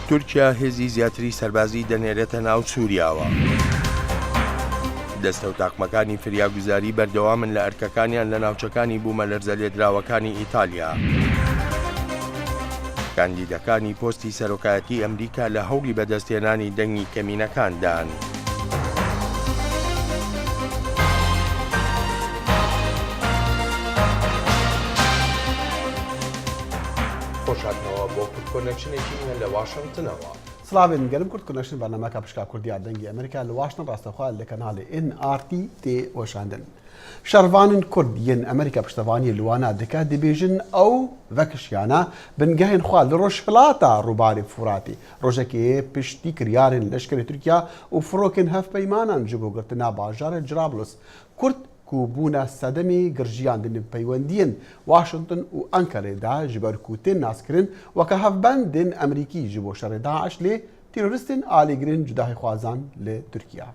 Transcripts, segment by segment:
تورکیا هێزی زیاتری سەربازی دەنێرێتە ناو سووریاوە. دەستە و تاقمەکانی فریاگوزاری بەردەوامن لە ئەرکەکانیان لە ناوچەکانی بوومە لەرزە لێدراوەکانی ئیتالیا. کاندیدەکانی پۆستی سەرۆکایەتی ئەمریکا لە هەوڵی بەدەستهێنانی دەنگی کەمینەکاندان. خۆشهاتنەوە بۆ کورد کۆنەکشنێکی لە واشنگتنەوە. سلاوێن گەرم کورد کۆنەکشن بەرنامەکە پشکا کوردیا دەنگی ئەمریکا لە واشنگتن ڕاستەوخوا لە کەناڵی NRT تێوەشاندن. شەڕڤانن کورد یەن ئەمریکا پشتەوانی لوانە دەکا دەبێژن ئەو ڤەکشیانە بنگەهێن خوا لە ڕۆژهەڵاتە ڕووباری فوراتی ڕۆژێکی پشتی کریارن لەشکری تورکیا و فڕۆکن هەفپەیمانان ji بۆ گرتنا باژارە جرابلس کورد بوونە سەدەمی گرژیاندن پەیوەندیên واشنگتن و ئەنکەرێدا ji ber kûtên naskirin weke hevbendên Emerîkî ji bo şerê Daeş lê teroristên alîgirên cudahîxwazan li Tirkiye.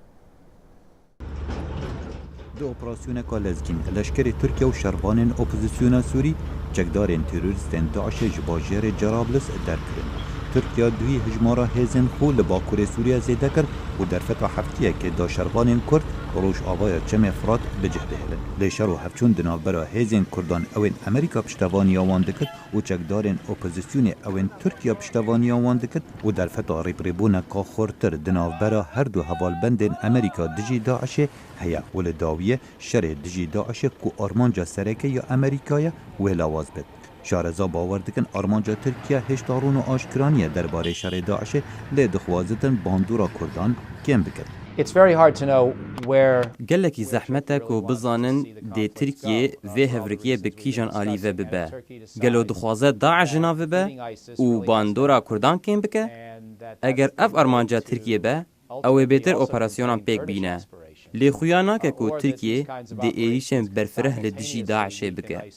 Di operasyoneka lezgîn leşkerê Tirkiye û şervanên opozisyona Sûrî çekdarên teroristên Daişê ji bajarê Cerablis derkirin. Tirkiye duhî hejmara hêzên xwe li Bakurê Sûriya zêde kir û derfeta heftiyekê da şervanên Kurd Rojavaya Cemê Firat bicih dihêlin. Lê şer û hevçûn di navbera hêzên Kurdan ewên Amerîka piştevaniya wan dikir û çekdarên opozisyonê ewên Tirkiye piştevaniya wan dikir û derfeta rêbirêbûneka xurtir di navbera her du hevalbendên Amerîka dijî Daişê heye û li dawiyê şerê dijî Daişê ku armanca sereke ya Amerîkaya wê lawaz bit. Şareza bawer dikin armanca Tirkiye hêşdarûn û aşkiraniye derbarê şerê Daişê lê dixwazitin bandora Kurdan kêm bikin. gelekî zehmet e ku bizanin dê Tirkiye vê hevrikiye bi kîjan alî ve bibe. Gelo dixwaze Daeş jina bibe û bandora Kurdan kêm bike? Eger ev armanca Tirkiye be, ew ê bêtir operasyona pêk bîne. Lê xuya nake ku Tirkiye dê êrişên berfireh li dijî Daişê bike.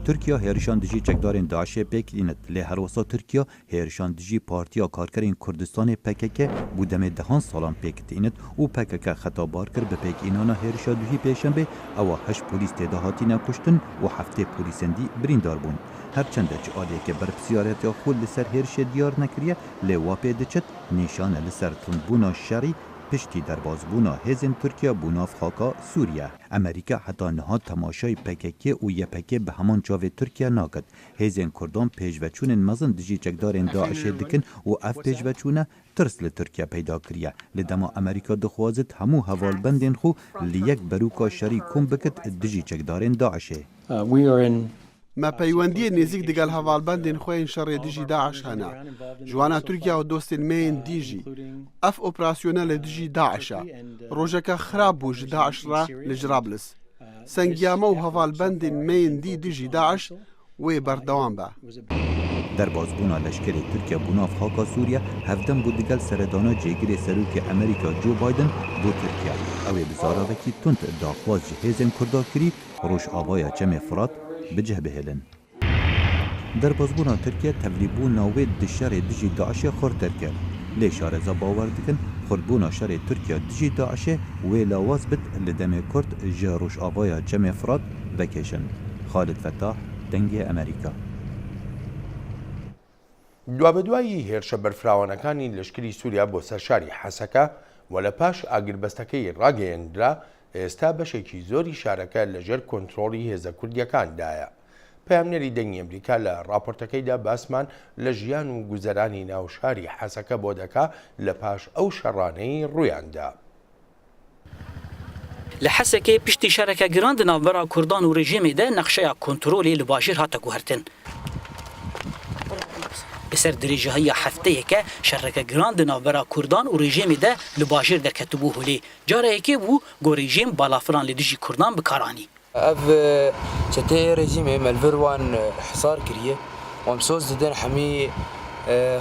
Tirkiye hêrişan dijî çekdarên Daişê pêk dînet. Lê herwesa Tirkiye hêrişan dijî Partiya Karkerên Kurdistanê PKK bû demê dehan salan pêk dînet û PKK xetabar kir bi pêkînana hêrişa duhî pêşembe ewa 8 polîs têda hatîne kuştin û heftê polîsên dî birîndar bûn. Herçende çi aliyeke berpirsiyaretiya xwe li ser hêrişê diyar nekiriye lê wa pê diçit nîşane li ser tundbûna şerî piştî derbazbûna hêzên Tirkiye bû nav xaka Sûriye. Amerîka heta niha temaşayê PKK û YPG bi heman çavê Tirkiye nakir. Hêzên Kurdan pêşveçûnên mezin dijî çekdarên Daişê dikin û ev pêşveçûne tirs li Tirkiye peyda kiriye. Li dema Amerîka dixwazit hemû hevalbendên xwe li yek berûka şerî kom bikit dijî çekdarên Daişê. Me peywendiyê nêzik digel hevalbendên xwe yên şerê dijî Daeş hene. Ciwana Tirkiye û dostên me yên dî jî. Ev operasyona li dijî Daeşa. Rojeke xirab bû ji Daeş re li Cerablis. Sengiyama û hevalbendên me yên dî dijî Daeş wê berdewam be. Derbazbûna leşkerê Tirkiye bû nav xaka Sûriye hevdem bû digel seredana cêgirê Serokê Amerîka Joe Biden bû Tirkiye. Ew ê bi zaravekî tund daxwaz ji hêzên Kurda kirî Rojavaya Cemê Firat bicih bihêlin. Derbazbûna Tirkiye tevlîbûna wê di şerê dijî Daişê xurtir kir. Lê şareza bawer dikin xurtbûna şerê Tirkiye dijî Daişê wê lawaz bit li demê Kurd ji Rojavaya Cemê Firat vekêşin. Xalid Fettah, dengê Amerîka. دوابەدوایی هێرشە بەرفراوانەکانی لەشکری سووریا بۆ سەرشاری حەسەکە و لە پاش ئاگربەستەکەی ڕاگەیەندرا ئێستا بەشێکی زۆری شارەکە لەژێر کۆنتڕۆڵی هێزە کوردیەکاندایە. پەیامنەری دەنگی ئەمریکا لە راپۆرتەکەیدا باسمان لە ژیان و گوزەرانی ناوشاری حەسەکە بۆ دەکا لە پاش ئەو شەڕانەی ڕوویاندا. لە حەسەکەی پشتی شارەکە گران di navbera Kurdan û rejimê de nexşeya kontrolê li bajêr hate guhertin. Bi ser dirêjihiya hefteyeke şerreke giran di navbera Kurdan û rejimê de li bajêr derketibû holê. Careyekê bû got rejim balafiran li dijî Kurdan bikaranî. Ev çeteyê rejimê melvir wan hesar kiriye. Wan soz didin hemî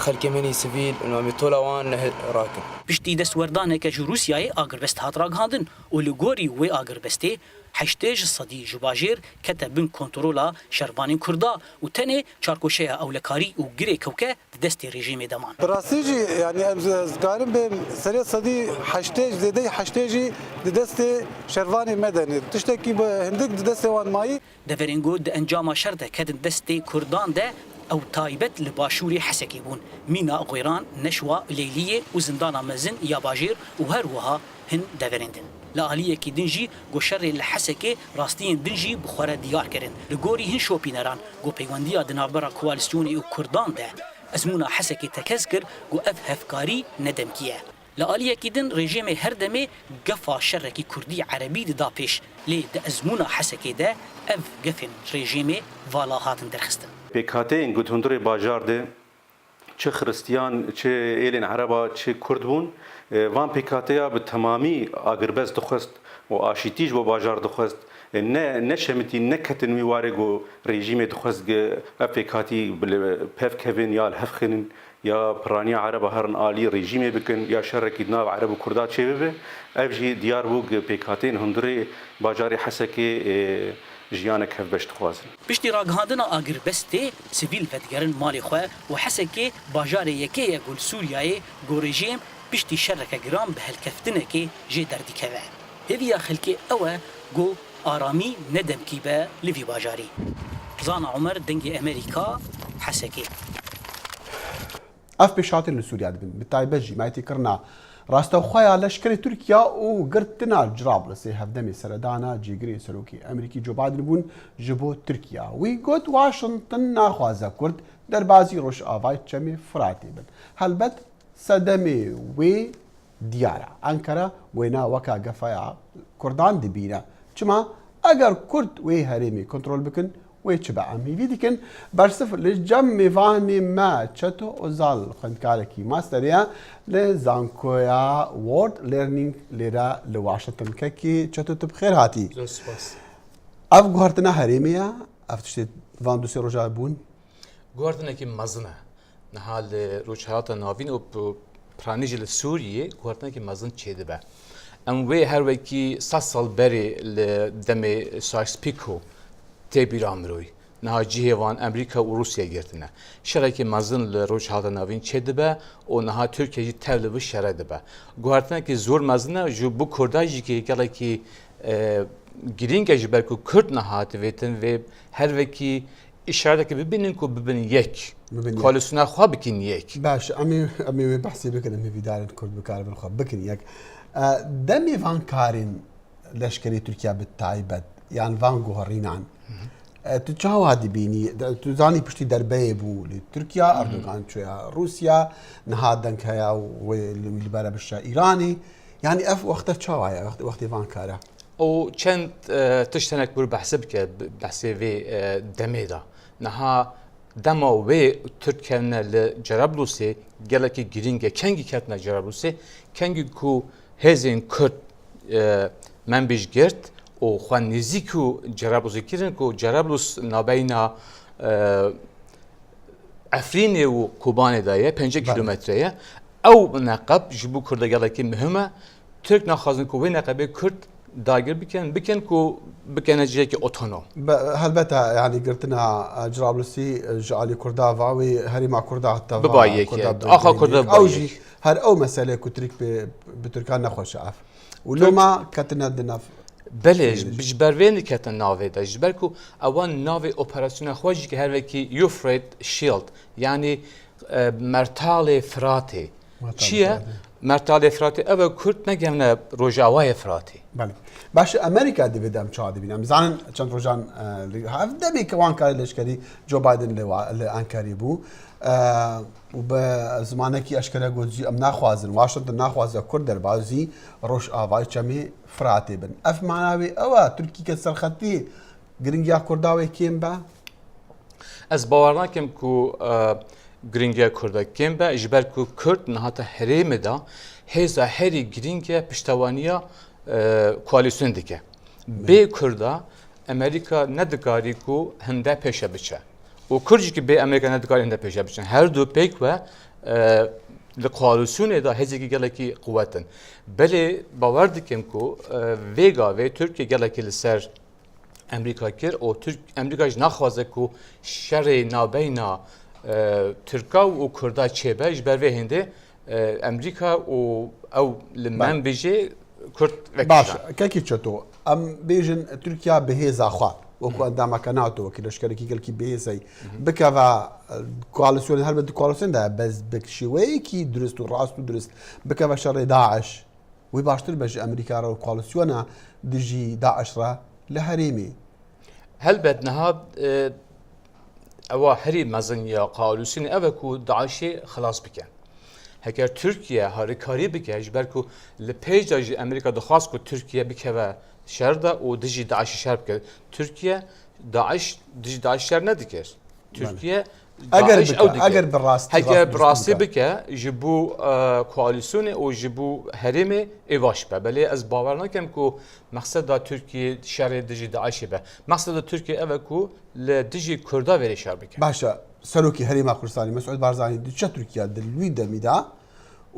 xelkê sivîl û mamê tola wan rakin. Piştî destwerdaneke ji Rûsyayê agirbest hat ragihandin û li gorî wê agirbestê heştê ji sedî ji bajêr kete bin kontrola şervanên Kurda û tenê çarkoşeya ewlekarî û girê kewke di destê rejimê deman. Bi rastî jî yani em dikarin bê serê sedî heştê zêdeyî heştê jî di destê şervanê me denê. Tiştekî bi hindik di destê wan mayî. Deverên got di encama şer de kedin destê Kurdan de ئەو تایبەت لە باشووری حەسەکی بوون مینا غۆیران نەشوا لەیلیە و زندانە مەزن یا باژێر و هەروەها هەن دەڤێرێندن لە ئالیەکی دنجی گۆشەرێ لە حەسەکێ ڕاستیên دنجی بخۆرە دیارکردن لە گۆری هین شۆپینەران گۆ پەیوەندیە دنابەرە کوالیسیۆنی و کوردان ده ئەزمونە حەسەکی تەکەس کرد گۆ ئەف هەفکاری نەدەمکیە لە ئالیەکی دن ڕێژێمێ هەردەمێ گەفا شەڕێکی کوردی عەرەبی ددا پێش لێ دە ئەزمونە حەسەکێدە ئەف گەفên ڕێژێمێ ڤالا هاتن دەرخستن پێکهاتەیەن گوتهندورê bajار de çi xiristiyan çi êlên Ereba çi Kurd bûn van pêkhateya bi temamî agirbez dixwest û aşîtî ji bo bajar dixwest ne şemitî neketin wî warê got rejîmê dixwest ev pêkhatî pevkevin ya hevxinin ya piraniya Ereba herin alî rejîmê bikin ya şerrekî nav Ereb û Kurda çê bibe ev jî diyar bû pêkhateyên hundirê bajarê Hesekê jiyanek hevbeş dixwazin. Piştî ragihandina agirbestê sivîl vedgerin malê xwe û Hesekê bajarê yekê ye gul Sûriyayê gorêjêm piştî şerreke giran bi helkeftinekê jê derdikeve. Hêviya xelkê ew e got aramî nedemkî be li vî bajarî. Zana Umer dengê Amerîka Hesekê. Ev pêşhatên li Sûriya dibin bi taybet jî mayîtîkirina rastexweya leşkerê Tirkiya û girtina Cirablesê hevdemê seredana cîgirê Serokê Amerîkî Joe Biden bûn ji bo Tirkiya. Wî got Washington naxwaze Kurd derbasî Rojavayê Çemê Firatê bin. Helbet sedemê wê diyar e. Ankara wêna weka gefaya Kurdan dibîne. Çima eger Kurd wê herêmê kontrol bikin wê çi be em hîvî dikin bersif li cem mêvanê me Çeto Ozal xwendkarekî masterê li Zankoya World Learning lêre li Washington kekî Çeto tu bi xêr hatî. Ev guhartina herêmê ye ev tiştê van dûsê roja bûn guhartinekî mezin e niha li rojhilata navîn û piranî jî li Sûriyê guhartinekî mezin çê dibe. Em wê her wekî 100 sal berê li demê Sykes-Picot tê bîra miroyî. Niha cihê wan Amerîka û Rûsya girtine. Şerekê mezin li rojhilata navîn çê dibe û niha Tirkiye jî tev li wî şerê dibe. Guhartinekî zor mezin e ji bo Kurda jî ki gelekî girîng e ji ber ku Kurd niha divêtin vê her wekî îşaretekî bibînin ku bibin yek. Koalîsyona xwe bikin yek. Baş em ê wê behsê bikin em hêvî darên Kurd bikaribin xwe bikin yek. Demê van karên leşkerê Tirkiya bi taybet yan van guherînan tu çawa dibînî tu zanî piştî derbeyê bû li Tirkiya Erdogan çûya Rûsya niha deng heya wê li ber bişa Îranê yanî ev wexta çawa ye wextê van kare. O çend tiştenek bûr behsê bike behsê vê demê da. Niha dema wê Tirkiyene li Cerablusê gelekî girîng e kengî ketine Cerablusê kengî ku hêzên Kurd menbêj girt û xwe nêzik û Cerablusê kirin ku Cerablus navbeyna Efrînê û Kobanê de ye 5 kilometre ye ew neqeb ji bo Kurda gelekî mühim e Türk naxwazin ku wê neqebê Kurd dagir bikin ku bikene ciyekî otonom. Helbet yanî girtina Cerablusî ji alî Kurda va wê herêma Kurda heta biba yekê axa Kurda ew jî her ew meselê ku Tirk bi Tirkan nexweşe ev û loma ketine di nav. Belê ji ber vê diketin navê de ji ber ku ewan navê operasyona xwe jî her wekî Euphrates Shield yanî Mertalê Firatê. Çi ye? Mertalê Firatê ev Kurd negevne Rojavayê Firatê. Belê. Baş Amerîka divê dem çawa dibîne. Em zanin çend rojan hev demê ke wan karê leşkerî Joe Biden li Ankarê bû û bi zimanekî eşkere got jî em naxwazin Washington naxwaze Kurd derbasî Rojavayê Çemê Firatê bin. Ev mana wê ew e Tirkî serxetî giringiya Kurda wê kêm be? Ez bawer nakim ku giringiya Kurda kêm be ji ber ku Kurd nihata herêmê da hêza herî giring e piştewaniya koalîsyon dike. Bê Kurda Amerîka nedikarî ku hinde pêşe biçe. û Kurd jî bê Amerîka nedikarî hinde pêşe biçin. Her du pêk we li koalîsyonê da hêzekî gelekî qwetin. Belê bawer dikim ku vêga vê Tirkiye gelekî li ser Amerîka kir û Amerîka jî naxwaze ku şerê navbeyna Tirka û Kurda çêbe ji ber vê hêndê Amerîka û ew li men bêjê Kurd baş kekî çeto em bêjin Tirkiya bi hêza xwe وەکو ئەندامەکە ناتۆ وەکی لەشکرێکی گەلکی بێزەی بکەوە کوالسیۆن هەر بە کوالسیۆندا بەس بەشێوەیەکی درست و ڕاست و درست بکەوە شەڕێ داعش وی باشتر بەژ ئەمریکارە و کوالسیۆنە دژی داعشڕە لە هەرێمی هەلبەت نەها ئەوە هەری مەزنیە قالوسین ئەوە و داعشی خلاص بکەن هەگەر تورکیا هەریکاری بکە ژبەر و لە پێیجداژی ئەمریکا دەخواست و تورکیا بکەوە شەردا و دژی داعشی شەر بکرد تورکیا داعش دژی داعش شەر نەدیکرد تورکیا ئەگەر بڕاستی بکە ji بۆ کوالسیۆنێ و ji بۆ هەرێمێ ئێواش بە بەلێ ئەس باوەڕ نەکەم و مەقسەدا تورکی شەڕێ دژی داعشی بە مەقسەدا تورکی ئەوە و لە دژی کووردا وێرە شەر بکە باشە سەرۆکی هەرێما کوردستانی مەسعود بارزانی دوچە تورکیا دلوی دەمیدا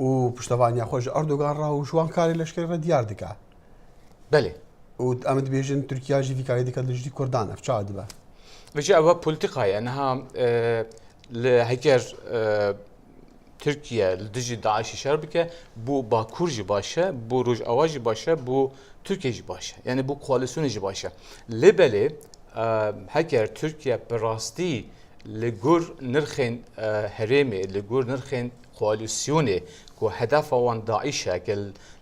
و پشتەوانیا خۆش ئەردۆگان ڕاو و شوان کاری لەشکێرە دیار دکا بەێ و ئەمە دەبێژن تورکیاژی ویکاری دەکە لەژی کوردان ئەفچا دبە بەجێ ئەوە پۆلیتیقایە نەها لە هەگەر تورکیا دژی داعشی شەر بکە بۆ باکوورژی باشە بۆ ڕۆژئاواژی باشە بۆ تورکێژی باشە یعنی بۆ کوالسیۆنێژی باشە لێ بەلێ هەگەر تورکیا بەڕاستی لە گۆر نرخێن هەرێمێ لە گۆر نرخێن کوالسیۆنێ و هەدەفەوان داعیشە کە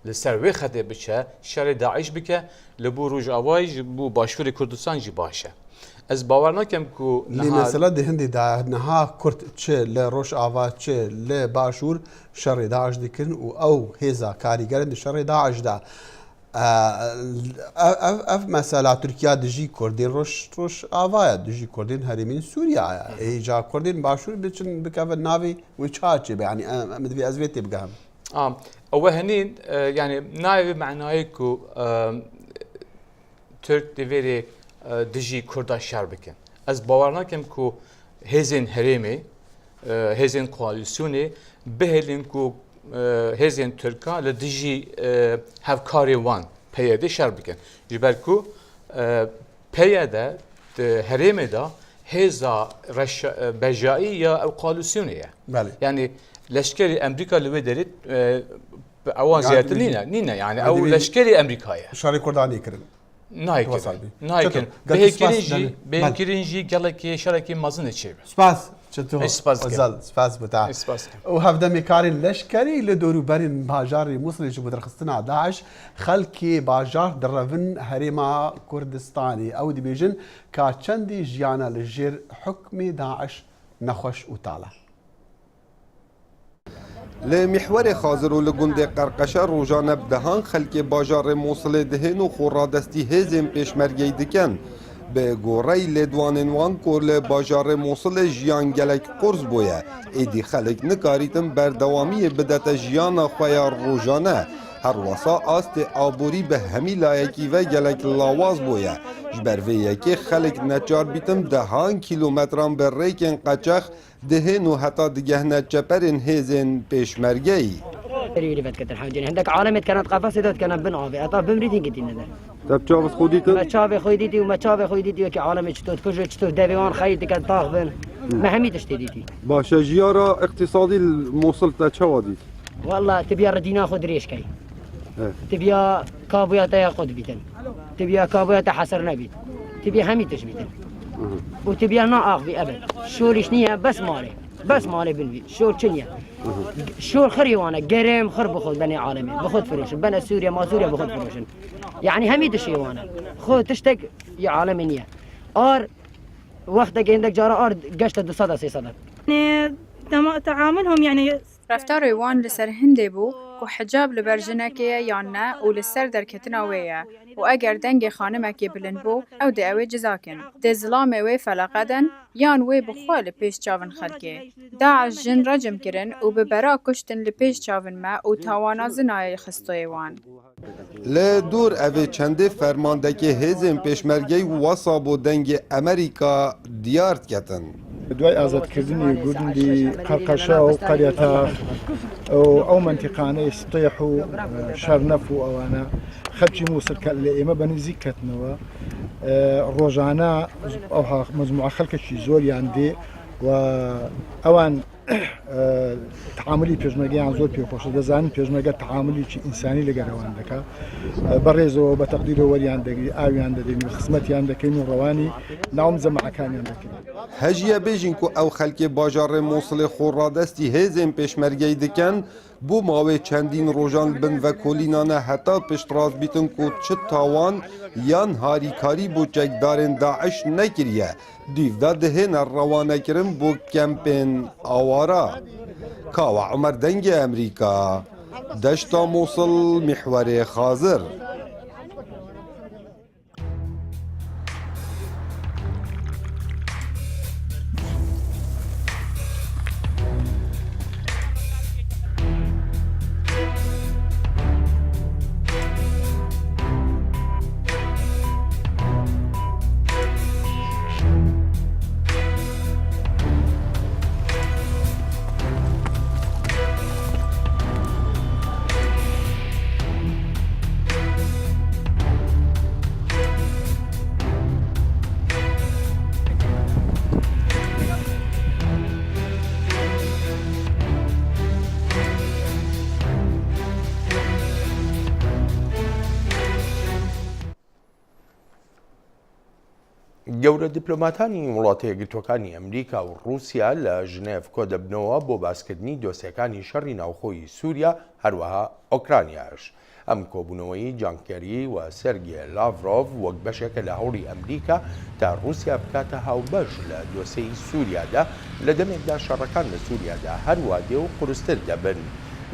لەسەر وێ خەتێ بچە شەڕی داعش بکە لە بۆ ڕۆژئاوای بۆ باشووری کوردستانجی باشە ئەس باوەڕ نەکەم و مەسەلە هەندێکدا نەها کورد چ لە ڕۆژئاوا چ لە باشوور شەڕی داعش دکردن و ئەو هێزا کاریگەرن شەڕی داعشدا ئەف مەسەلا تورکیا دژی کوردین ڕۆژ ئاوایە دژی کوردین هەرێمین سووریایە ئێجا کوردین باشوور بچن بکەوە ناوی وی چاچێ بەیانی ئەمە دەبێ ئەزوێ تێ بگەم ئەوە هەنین یعنی ناوێ معنایەک و تورک دەوێرێ دژی کووردا شەر بکەن ئەس باوەڕ ناکەم و هێزên هەرێمێ هێزên کوالسیۆنێ بهێلین و هێزên تورکا لە دژی هەڤکارێ وان پەیەدێ شەر بکەن ji ber ku peyede herêmê da hêza bejayî ya ew koalîsyonê ye yani leşkerî Emerîka li wê derê ewan zêdetir nîne yani ew leşkerî Emerîka ye şerê Kurdanê kirin nakin bêhkirin jî gelekî şerekî mezin çêbe سپاس بتا و هەفتەمێکارین لەشکری لە دەوروبەرین باژاری مووسڵێکی بۆ دەرخستنا داعش خەڵکی باژار دەڕەڤن هەرێما کوردستانی ئەو دەبێژن کا چەندی ژیانە لە ژێر حکمی داعش نەخۆش و تاڵە لە میحوەرێ خازر و لە گوندێ قەرقەشە ڕۆژانە بدەهان خەلکێ باژارێ مووسڵێ دەهێن و خۆڕادەستی هێزێن پێشمەرگەی دکەن به گۆڕەی لێدوانên wan کۆ لە باژارê Mosulê jiyan gelek qurs bûye êdî xelek nikarítin berdewamiyê bidete jiyana xwe ya rojane her wesa astê aborî bi hemî layekî ve gelek lawaz bûye ji ber vê yekê xelek neçar bîtin dehan kîlometran bi rêkên qeçex dihên û heta digehne çeperên hêzên pêşmergeyî هندك عالمت كانت قفصة كانت بنعافي أطاف بمريتين قدين هذا تبچاوز خوديتن ما تشافي خوديتي وما تشافي خوديتي وكي عالمت شتوت كوجو شتوت دافيوان خيتي كانت طاغبن ما حميت اشتديتي باشا جيارة اقتصادي الموصل تشوادي والله تبيا ردينا خود ريش كي تبيا كابويا تا ياخذ بيتن تبيا كابويا تا حسر نبيت تبيا حميتش بيتن وتبيا ناقف في ابد شو ليشنيه بس مالي بالبي شو تشنيا شو خريوانا قريم خر بخذ بني عالمي بخذ فروش بنا سوريا ما سوريا بخذ فروش يعني هميد الشيء وانا خذ تشتك يا عالمية ار وقتك عندك جارة ار قشت 200 300 تعاملهم يعني رفتار وان لسر هندي بو و حجاب لبرجنكيه یاننا و لسر درکتنا ویه و اگر دنگ خانمکی بلند بو او ده اوی جزاکن ده ظلام وی فلقدن یان وی بخواه لپیش چاون خلکه داعش جن رجم کرن و ببرا کشتن لپیش چاون ما و تاوانا زنای خستوی وان لدور اوی چنده فرماندکی هیزن پیشمرگی وصاب و دنگ امریکا دیارت کتن دوای ئازادکردنی گوندی قەرقەشە و قەریەتە ئەو منتیقانەی سطیح و شەرنەف و ئەوانە خەلکی مووسڵ کە لە ئێمە بەنزیک کەتنەوە ڕۆژانە ئەو مجموعە خەڵکێکی زۆریان دێ و ئەوان تعاملی پێشمەرگیان زۆر پێخۆشە دەزانن پێشمەرگە تعاملیی ئینسانی لەگەرەوان دەکا بەڕێزەوە بە تەقدیرەوە وەریان دەگری ئاویان دەدەین و خزمەتیان دەکەین و ڕەوانی ناوم جەماعەکانیان دەکەین هەژیە بێژین ku ew xelkê bajarê Mosulê xweradestî hêzên pêşmergeyî dikin بۆ ماوەی چەندین ڕۆژان بن vê kolînane heta piştrast bîtin ku çi tawan yan harîkarî bû çekdarên Daeş nekiriye dîvda dihêne rewanekirin bû kempên awara. Kawa Umer dengê Emerîka deşta Mosul mîhwerê xazir. گەورە دیپلۆماتانی وڵاتە یەکگرتووەکانی ئەمریکا و رووسیا لە ژنێڤ کۆ دەبنەوە بۆ باسکردنی دۆسیەکانی شەڕی ناوخۆی سووریا هەروەها ئۆکرانیاش. ئەم کۆبوونەوەی جانکەری و سەرگێ لاڤرۆڤ وەک بەشێکە لە هەوڵی ئەمریکا تا رووسیا بکاتە هاوبەش لە دۆسیەی سووریادا لە دەمێکدا شەڕەکان لە سووریادا هەروە دێ و قورستر دەبن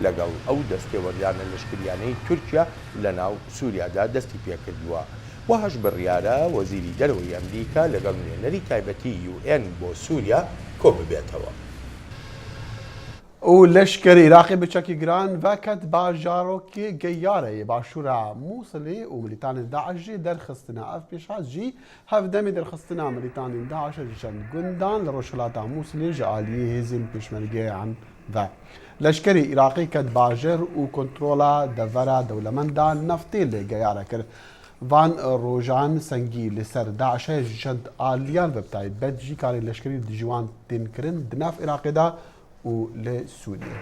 لەگەڵ ئەو دەستێوەردانە لەشکریانەی تورکیا لە ناو سووریادا دەستی پێکردووە. وهش بڕیارە وەزیری دەرەوەی ئەمریکا لەگەڵ نوێنەری تایبەتی UN بۆ سووریا کۆ ببێتەوە. و لەشکری عێراقی بچەکی گران veket bajarokê geyareyê başûra Mosulê û milîtanên Daeş jî derxistina ev pêşhat jî hevdemê derxistina milîtanên Daeş ji çend gundan li rojhilata Mosulê ji aliyê hêzên pêşmergeyan ve. Leşkerê Iraqî ket bajar û kontrola devera dewlemenda neftê lê geyara kir. Van rojan sengî li ser Daişê ji çend aliyan ve taybet jî karê leşkerî di ciwan tên kirin di nav Iraqê da û li Sûriye.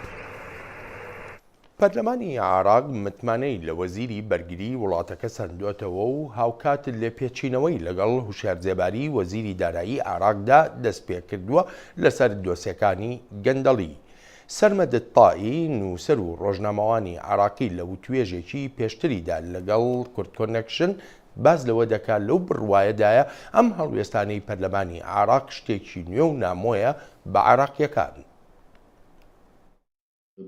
پەرلەمانی عێراق متمانەی لە وەزیری بەرگری وڵاتەکە سەردوێتەوە و هاوکات لێ پێچینەوەی لەگەڵ هوشیارجێباری وەزیری دارایی عێراقدا دەست پێ کردووە لەسەر دۆسیەکانی گەندەڵی. سەرمەدت تائی نووسەر و ڕۆژنامەوانی عێراقی لە وتوێژێکی پێشتریدا لەگەڵ کورد کۆنەکشن باز لەوە دەکات لەو بڕوایەدایە ئەم هەڵوێستانەی پەرلەمانی عێراق شتێکی نوێ و نامۆیە بە عێراقیەکان.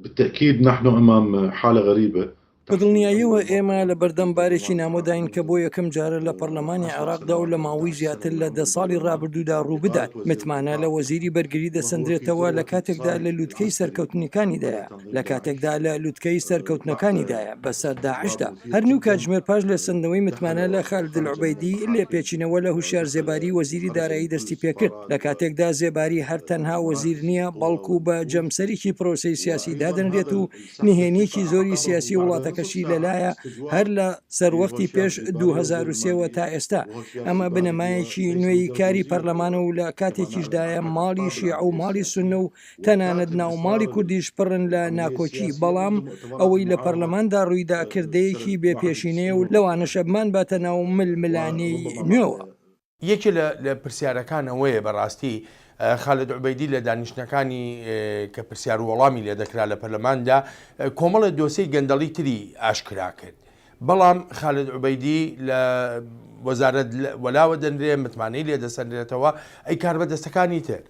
بالتأكيد نحن أمام حالة غريبة. بەدڵنیاییەوە ئێمە لە بەردەمبارێکی نامۆداین کە بۆ یەکەم جارە لە پەرلەمانی عێراقدا و لە ماوەی زیاتر لە 10 ساڵی ڕابردوودا ڕووبدات. متمانە لە وەزیری بەرگری دەسەندرێتەوە لە کاتێکدا لە لووتکەی سەرکەوتنیەکانیدایە لە کاتێکدا لە لووتکەی سەرکەوتنەکانیدایە بەسەر داعشدا. هەر نیو کاتژمێر پاش لە سندنەوەی متمانە لە خالد العوبەیدی لێ پێچینەوە لە هوشیار زێباری وەزیری دارایی دەستی پێکرد لە کاتێکدا زێباری هەر تەنها وەزیر نییە بەڵکو بە جەمسەرێکی پرۆسەی سیاسی دادەنرێت و نهێنیەکی زۆری سیاسی وڵاتەکەشی لەلایە هەر لە سەروەختی پێش 2003 تا ئێستا. ئەمە بنەمایەکی نوێی کاری پەرلەمانە و لە کاتێکیشدایە ماڵی شیع و ماڵی سونە و تەنانەت ناو ماڵی کوردیش پڕن لە ناکۆکی بەڵام ئەوەی لە پەرلەماندا ڕوویدا کردەیەکی بێپێشینەیە و لەوانە شەبمان باتە ناو ململانەی نوێوە. یەکی لە پرسیارەکان ئەوەیە بەڕاستی خالد عوبەیدی لە دانیشتەکانی کە پرسیار وەڵامی لێ دەکرا لە پەرلەماندا کۆمەڵە دۆسەی گەندەڵی تری ئاشکرا کرد. بەڵام خالد عوبەیدی لە وەزارەت وەلاوە دەنرێ متمانەی لێ دەسەندرێتەوە ئەی کاربەدەستەکانی تر.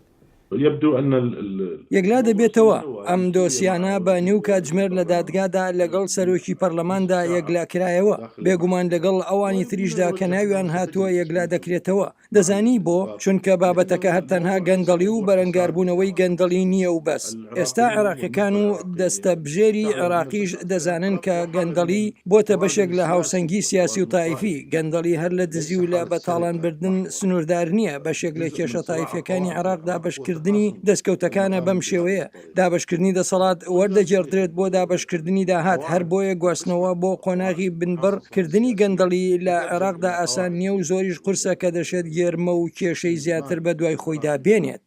یەکلا دەبێتەوە ئەم دۆسیانە بە نیو کاتژمێر لە دادگادا لەگەڵ سەرۆکی پەرلەماندا یەکلاکرایەوە بێگومان لەگەڵ ئەوانی تریشدا کە ناویان هاتووە یەکلا دەکرێتەوە. دەزانی بۆ چونکە بابەتەکە هەر تەنها گەندەڵی و بەرەنگاربوونەوەی گەندەڵی نییە و بەس. ئێستا عێراقیەکان و دەستە بژێری عێراقیش دەزانن کە گەندەڵی بۆتە بەشێک لە هاوسەنگی سیاسی و تایفی. گەندەڵی هەر لە دزی و لە بەتاڵانبردن سنووردار نییە بەشێک لە کێشە تایفیەکانی عێراقدا بەشکردنی دەستکەوتەکانە بەم شێوەیە. دابشکردنی دەسەڵات وەردەگێڕدرێت بۆ دابشکردنی داهات هەر بۆیە گواستنەوە بۆ قۆناغی بنبڕکردنی گەندەڵی لە عێراقدا ئاسان نییە و زۆریش قورسە کە دەشێت گێرمە و کێشەی زیاتر بە دوای خۆیدا بێنێت.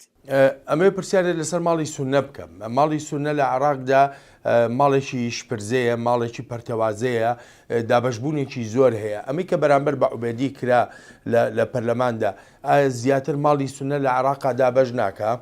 ئەمێ پرسیارێت لەسەر ماڵی سونە بکەم. ماڵی سونە لە عێراقدا ماڵێکی شپرزەیە، ماڵێکی پەرتەوازەیە، دابەشبوونێکی زۆر هەیە. ئەمەی کە بەرامبەر بە عوبێدی کرا لە پەرلەماندا، ئایا زیاتر ماڵی سونە لە عێراقا دابەش ناکە؟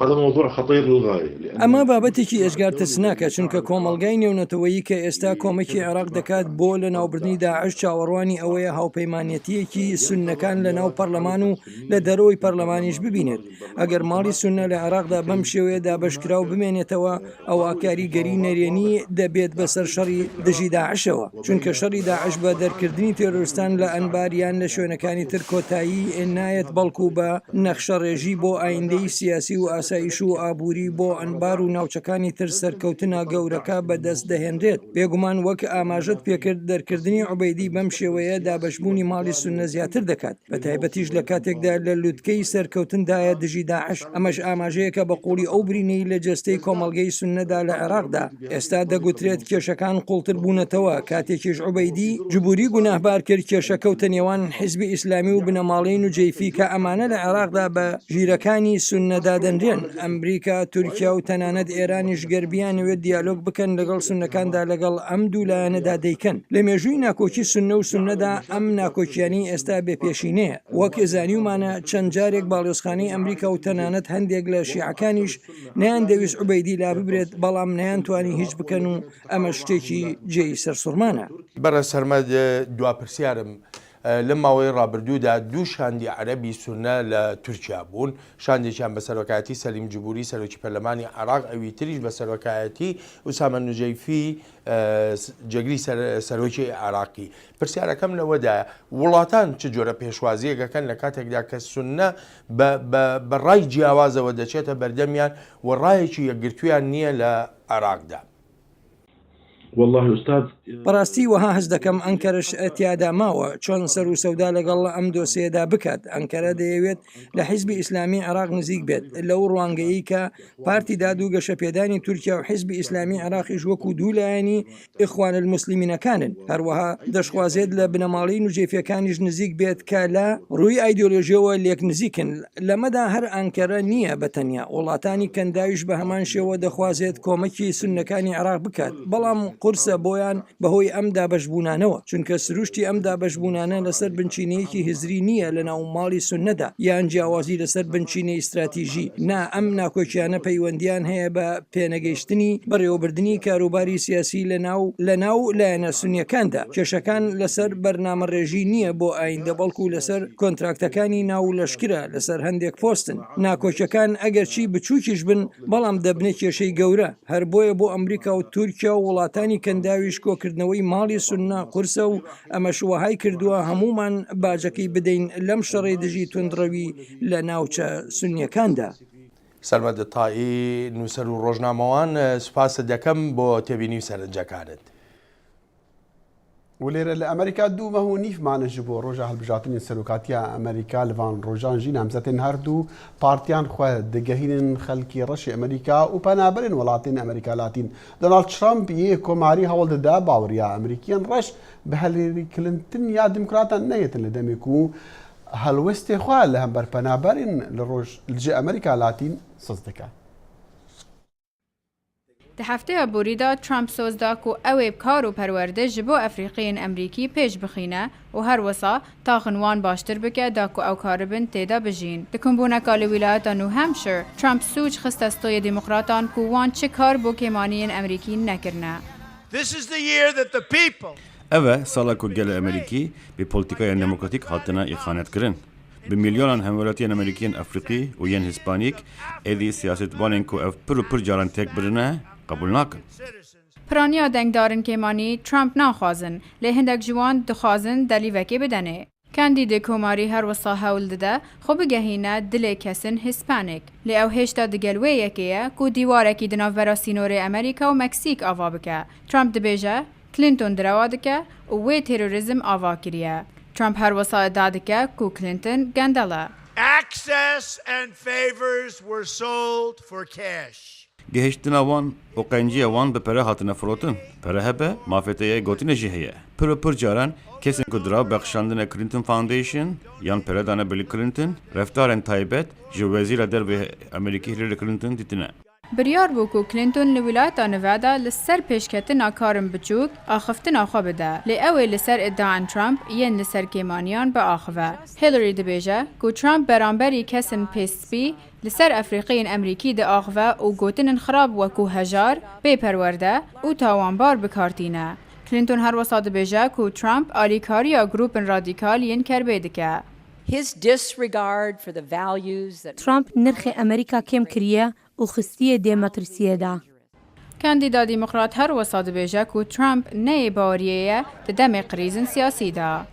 هذا موضوع خطير للغاية. ئەمە بابەتێکی ئێژگار ترسناکە، چونکە کۆمەڵگای نێونەتەوەیی کە ئێستا کۆمەکی عێراق دەکات بۆ لە ناوبردنی داعش چاوەڕوانی ئەوەیە هاوپەیمانەتیەکی سوننەکان لە ناو پەرلەمان و لە دەرەوەی پەرلەمانیش ببینێت. ئەگەر ماڵی سونە لە عێراقدا بەم شێوەیە دابەشکراو بمێنێتەوە، ئەوە کاریگەری نەرێنی دەبێت بەسەر شەڕی دژی داعشەوە، چونکە شەڕی داعش بە دەرکردنی تێرۆریستان لە ئەنباریان لە شوێنەکانی تر کۆتایی نایەت، بەڵکو بە نەخشەڕێژی بۆ ئایندەی سیاسی و ئاسایش و ئابووری بۆ ئەنبار و ناوچەکانی تر سەرکەوتنە گەورەکە بەدەست دەهێنرێت. بێگومان وەک ئاماژەت پێکرد، دەرکردنی عوبەیدی بەم شێوەیە دابەشبوونی ماڵی سونە زیاتر دەکات، بە تایبەتیش لە کاتێکدا لە لووتکەی سەرکەوتندایە دژی داعش. ئەمەش ئاماژەیە کە بە قوڵی ئەو برینەی لە جەستەی کۆمەڵگەی سونەدا لە عێراقدا ئێستا دەگوترێت کێشەکان قوڵتر بوونەتەوە، کاتێکیش عوبەیدی جبوری گوناهبار کرد کێشەکەوتە نێوان حیزبی ئیسلامی و بنەماڵین و جەیفی کە ئەمانە لە عێراقدا بە ژیرەکانی سونەدا دەنرێن. ئەمریکا، تورکیا و تەنانەت ئێرانیش گەربیانەوێت دیالۆگ بکەن لەگەڵ سونەکاندا لەگەڵ ئەم دوولایەنەدا دەیکەن. لە مێژووی ناکۆکی سونە و سونەدا ئەم ناکۆکیانی ئێستا بێپێشینەیە. وەک زانیومانە چەند جارێک باڵێۆزخانەی ئەمریکا و تەنانەت هەندێک لە شیعەکانیش نەیان دەویست عوبەیدی لا ببرێت، بەڵام نەیانتوانی هیچ بکەن و ئەمە شتێکی جێی سەرسوڕمانە. بەڕێز سەرمەد، دواپرسیارم لە ماوەی ڕابردوودا دوو شاندی عەرەبی سونە لە تورکیا بوون، شاندێکیان بە سەرۆکایەتی سەلیم جبوری سەرۆکی پەرلەمانی عێراق، ئەوی تریش بە سەرۆکایەتی ئوسامە نوجەیفی جێگری سەرۆکی عێراقی. پرسیارەکەم لەوەدایە وڵاتان چ جۆرە پێشوازیەکەکەن لە کاتێکدا کە سونە بە ڕای جیاوازەوە دەچێتە بەردەمیان و ڕایەکی یەکگرتویان نییە لە عێراقدا؟ والله أستاذ بەڕاستی وەها هەست دەکەم ئەنکەرش تیادا ماوە چۆن سەر و سەودا لەگەڵ ئەم دۆسیەدا بکات. ئەنکەرە دەیەوێت لە حیزبی ئیسلامی عێراق نزیک بێت، لەو ڕوانگەیی کە پارتی دادوو گەشەپێدانی تورکیا و حیزبی ئیسلامی عێراقیش وەکو دوولایەنی ئیخوان المسلیمینەکانن. هەروەها دەشخوازێت لە بنەماڵین و جێفیەکانیش نزیک بێت کە لە ڕووی ئایدۆلۆژیەوە لێک نزیکن. لەمەدا هەر ئەنکەرە نییە بەتەنیا، وڵاتانی کەنداویش بە هەمان شێوە دەخوازێت کۆمەکی سوننەکانی عێراق بکات، بەڵام قورسە بۆیان بەهۆی ئەم دابەشبوونانەوە، چونکە سروشتی ئەم دابەشبوونانە لەسەر بنچینەیەکی هزری نییە لە ناو ماڵی سونەدا یان جیاوازی لەسەر بنچینەی استراتیژی. نا، ئەم ناکۆکیانە پەیوەندیان هەیە بە پێنەگەیشتنی بەڕێوەبردننی کاروباری سیاسی لە ناو لایەنە سونیەکاندا. کێشەکان لەسەر بەرنامەڕێژی نییە بۆ ئایندە، بەڵکو لەسەر کۆنتراکتەکانی ناو لەشکرە، لەسەر هەندێک پۆستن. ناکۆکیەکان ئەگەرچی بچووکیش بن، بەڵام دەبنە کێشەی گەورە. هەر بۆیە بۆ ئەمریکا و تورکیا و وڵاتانی کەنداویش کۆکردنەوەی ماڵی سونە قورسە و ئەمەش وەهای کردووە هەمومان باجەکەی بدەین لەم شەڕی دژی توندڕەوی لە ناوچە سونیەکاندا. سەرمەد تایی، نووسەر و ڕۆژنامەوان، سوپاسە دەکەم بۆ تێبینی و سەرنجەکانت. و لێرە لە ئەمریکا 2 مەه و نیفمانەژ بۆ ڕۆژە هەڵبژاتنی سەرۆکاتیە ئەمریکا لەوان ڕۆژان ژی نامزەتێن هەردوو پارتیان خۆ دەگەهینن خەلکی ڕەشی ئەمریکا و پەنابەرن وڵاتین ئەمریکا لاتین. دۆناڵد ترامپ یە کۆماری هەوڵ دەدا باوەڕیا ئەمریکیان ڕەش بە هەلێری کلنتن یا دیموکراتان نەیەتن لە دەمێک و هەلوەستێ خوا لە هەمبەر پەنابەرین لە ڕۆژ لەجێ ئەمریکا لاتین سەز دەکات. Di hefteya borî da Trump soz da ku ew ê kar û perwerde ji bo Efrîqiyên Emrîkî pêş bixîne û her wisa taxin wan baştir bike da ku ew karibin têda bijîn. Di kombûneka li wîlayeta New Hampshire, Trump sûc xiste stoyê demokratan ku wan çi kar bo kêmaniyên Emrîkî nekirine. Ev e sala ku gelê Amerîkî bi polîtikaya demokratîk hatine îxanetkirin. Bi milyonan hemwelatiyên Amerîkiyên Efrîqî û yên Hispanîk êdî siyasetvanên ku ev pir û pir caran têk birine qebûl nakin. Piraniya dengdarên kêmanî Trump naxwazin, lê hindek ji wan dixwazin delîvekê bidene. Kandîdê komarî her wisa hewl dide xwe bigehîne dilê kesên Hispanik. Lê ew hêşta digel wê yekê ye ku dîwarekî di navbera sînorê Amerîka û Meksîk ava bike. Trump dibêje Clinton direwa dike û wê terorîzm ava kiriye. Trump her wisa iddia dike ku Clinton gendel e. Access and favors were sold for cash. گەهشتنا وان و قەنجیە وان بە پەرە هاتنە فرۆتن پەرە هەبە مافێتەیە گوتنەژی هەیە پر جاران کەسێک ku dira bexşandina Clinton Foundation yan peredana Bill Clinton reftarên taybet ji wezîra derve Amerîkî Hillary Clinton dîtine. Biryar bû ku Clinton li Wîlayeta Nevada li ser pêşketina karên biçûk axiftina xwe bide. Lê ew ê li ser iddiayên Trump yên li ser kêmaniyan biaxive. Hillary dibêje ku Trump beramberî kesên pêspî li ser Efrîqiyên Emerîkî diaxive û gotinên xirab wekû hejar, bêperwerde û tawanbar bikartîne. Clinton her wisa dibêje ku Trump alîkariya grûpên radîkal yên kerbê dike. Trump nirxê Amerîka kêm kiriye û xistiye demokrasiyê da. Kandîda Demokrat her wisa dibêje ku Trump neyê bariyê ye di demê qrîzên siyasî da.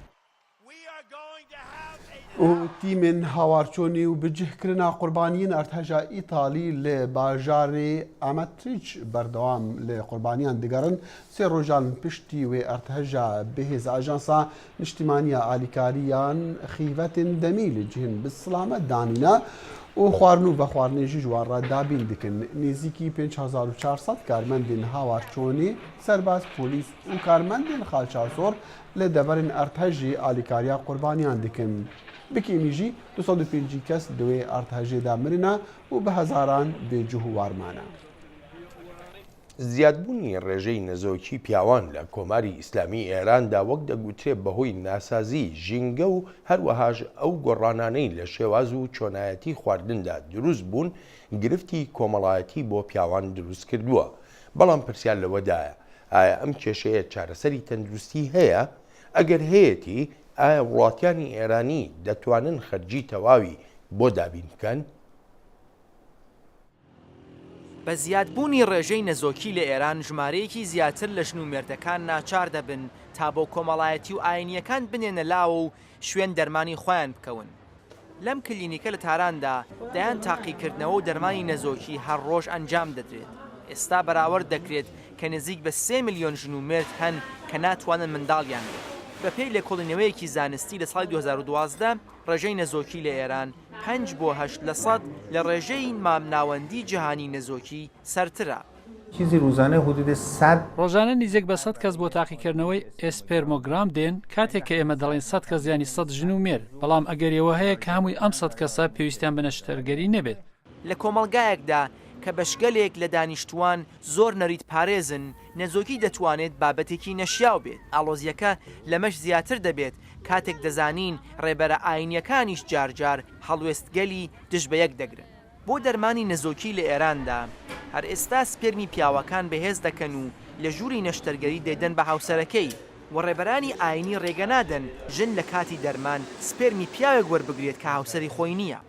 û tîmên hawarçûnî û bicihkirina qurbaniyên erteja Îtalî li bajarê Amatriç berdewam li qurbaniyan digerin sê rojan piştî wê erteja bihêz ajansa niştimaniya alîkariyan xîvetên demî li cihên bi silamet danîne û xwarin û vexwarinê jî ji wan re dabîn dikin. Nêzîkî 5400 karmendên hawarçûnê, serbaz, polîs û karmendên xalçasor li deverên ertejê alîkariya qurbaniyan dikin. Bikîmî jî 205 kes di wê ertejê de mirine û bi hezaran bêcih û warmane. زیادبوونی ڕێژەی نەزۆکی پیاوان لە کۆماری ئیسلامی ئێراندا وەک دەگوترێت بەهۆی ناسازی ژینگە و هەروەهاش ئەو گۆڕانانەی لە شێواز و چۆنایەتی خواردندا دروست بوون گرفتی کۆمەڵایەتی بۆ پیاوان دروست کردووە. بەڵام پرسیار لەوەدایە ئایا ئەم کێشەیە چارەسەری تەندروستی هەیە؟ ئەگەر هەیەتی ئایا وڵاتیانی ئێرانی دەتوانن خەرجی تەواوی بۆ دابین بکەن؟ بە زیادبوونی ڕێژەی نەزۆکی لە ئێران ژمارەیەکی زیاتر لە ژنومێردەکان ناچار دەبن تا بۆ کۆمەڵایەتی و ئاینیەکان بنێنە لاوە و شوێن دەرمانی خۆیان بکەون. لەم کلینیکە لە تاراندا دەیان تاقیکردنەوە و دەرمانی نەزۆکی هەر ڕۆژ ئەنجام دەدرێت. ئێستا بەراورد دەکرێت کە نزیک بە 3 ملیۆن ژنومێرد هەن کە ناتوانن منداڵیان بێت. بەپێی لێکۆڵینەوەیەکی زانستی لە ساڵی 2012 ڕێژەی نەزۆکی لە ئێران 5-8% لە ڕێژەی مامناوەندی جیهانی نەزۆکی سەرترە. چیزی روزانه حدود 100 ڕۆژانە نزیک بە 100 کەس بۆ تاقیکردنەوەی ئێسپێرمۆگرام دێن کاتێک کە ئێمە دەڵێن 100 کەس یانی 100 ژنومێر، بەڵام ئەگەریەوە هەیە کە هەمووی ئەم 100 کەسە پێویستیان بە نەشتەرگەری نەبێت. لە کۆمەڵگایەکدا کە بەشگەلێک لە دانیشتوان زۆر نەریت پارێزن، نەزۆکی دەتوانێت بابەتێکی نەشیاو بێت. ئاڵۆزیەکە لەمەش زیاتر دەبێت کاتێک دەزانین ڕێبەرە ئاینیەکانیش جارجار هەڵوێستگەلی دژ بە یەک دەگرن. بۆ دەرمانی نەزۆکی لە ئێراندا هەر ئێستا سپێرمی پیاوەکان بەهێز دەکەن و لە ژووری نەشتەرگەری دەیدەن بە هاوسەرەکەی و ڕێبەرانی ئاینی ڕێگەنادەن ژن لە کاتی دەرمان سپێرمی پیاوێک وەربگرێت کە هاوسەری خۆی نییە.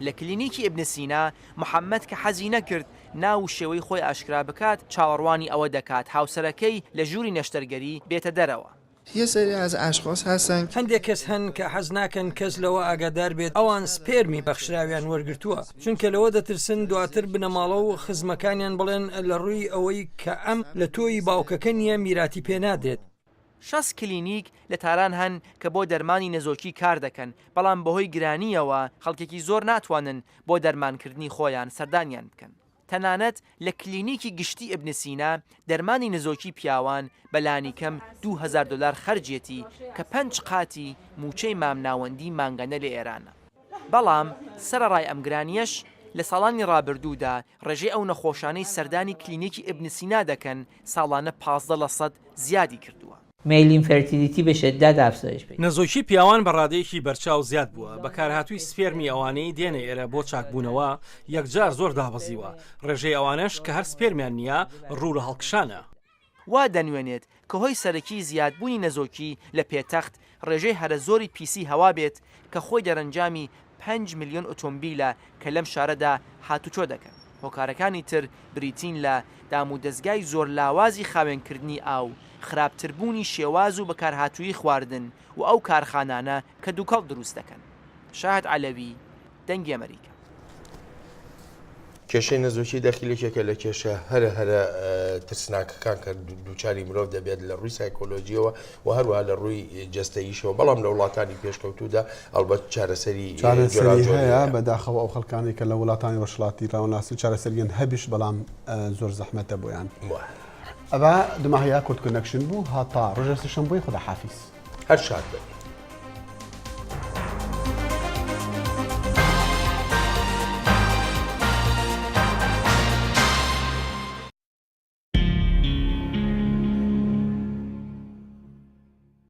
لە کلینیکی ئیبن سینا محەممەد کە حەزی نەکرد ناو شێوەی خۆی ئاشکرا بکات چاوەڕوانی ئەوە دەکات هاوسەرەکەی لە ژووری نەشتەرگەری بێتە دەرەوە. هەندێک کەس هەن کە حەز ناکەن کەس لەوە ئاگادار بێت ئەوان سپێرمی بەخشراویان وەرگرتووە، چونکە لەوە دەترسن دواتر بنەماڵە و خزمەکانیان بڵێن لە ڕووی ئەوەی کە ئەم لە تۆی باوکەکە نییە میراتی پێنادێت. 6 کلینیک لە تاران هەن کە بۆ دەرمانی نەزۆکی کار دەکەن، بەڵام بەهۆی گرانیەوە خەڵکێکی زۆر ناتوانن بۆ دەرمانکردنی خۆیان سەردانیان بکەن. تەنانەت لە کلینیکی گشتی ئیبن سینا دەرمانی نەزۆکی پیاوان بەلانی کەم $2000 خەرجێتی کە 5 قاتی موچەی مامناوەندی مانگەنە لە ئێرانە. بەڵام سەرەڕای ئەم گرانیەش لە ساڵانی ڕابردوودا ڕێژەی ئەو نەخۆشانەی سەردانی کلینیکی ئیبن سینا دەکەن ساڵانە 15% زیادی کردووە. میلین فەرتیلیتی بە شدت ئافزایش پیدا. نەزۆکی پیاوان بە ڕادەیەکی بەرچاو زیاد بووە. بەکارهاتووی سپێرمی ئەوانەی دێنە ئێرە بۆ چاکبوونەوە یەکجار زۆر دابەزیوە. ڕێژەی ئەوانش کە هەر سپێرمیان نییە ڕوو لە هەڵکشانە. وا دەنوێنێت کە هۆی سەرەکی زیادبوونی نەزۆکی لە پێتەخت ڕێژەی هەرە زۆری پیسی هەوا بێت کە خۆی دەرەنجامی 5 ملیۆن ئۆتۆمبیلە کە لەم شارەدا هاتوچۆ دەکەن. هۆکارەکانی تر بریتین لە دام و دەستگای زۆر لاوازی خاوێنکردنی ئاو، خراپتربوونی شێواز و بەکارهاتووی خواردن و ئەو کارخانانە کە دووکەڵ دروست دەکەن. شاهد عەلەوی، دەنگی ئەمریکا. کێشەی نەزۆکی دەخیلێکێکە لە کێشە هەرە ترسناکەکان کە دووچاری مرۆڤ دەبێت لە ڕووی سایکۆلۆژیەوە و هەروە لە ڕووی جەستەییشەوە بەڵام لە وڵاتانی پێشکەوتوودا ئەلبەت چارەسەری هەیە بەداخەوە ئەو خەڵکانی کە لە وڵاتانی ڕۆژهڵاتی ڕاوەناسی چارەسەریان هەبیش بەڵام زۆر زەحمەتە بۆیان ئەوە دماهەیە کورتکردنەکشن بوو هاتا ڕۆژە سێشەمبۆی خوداحافیز هەر شاد بێت.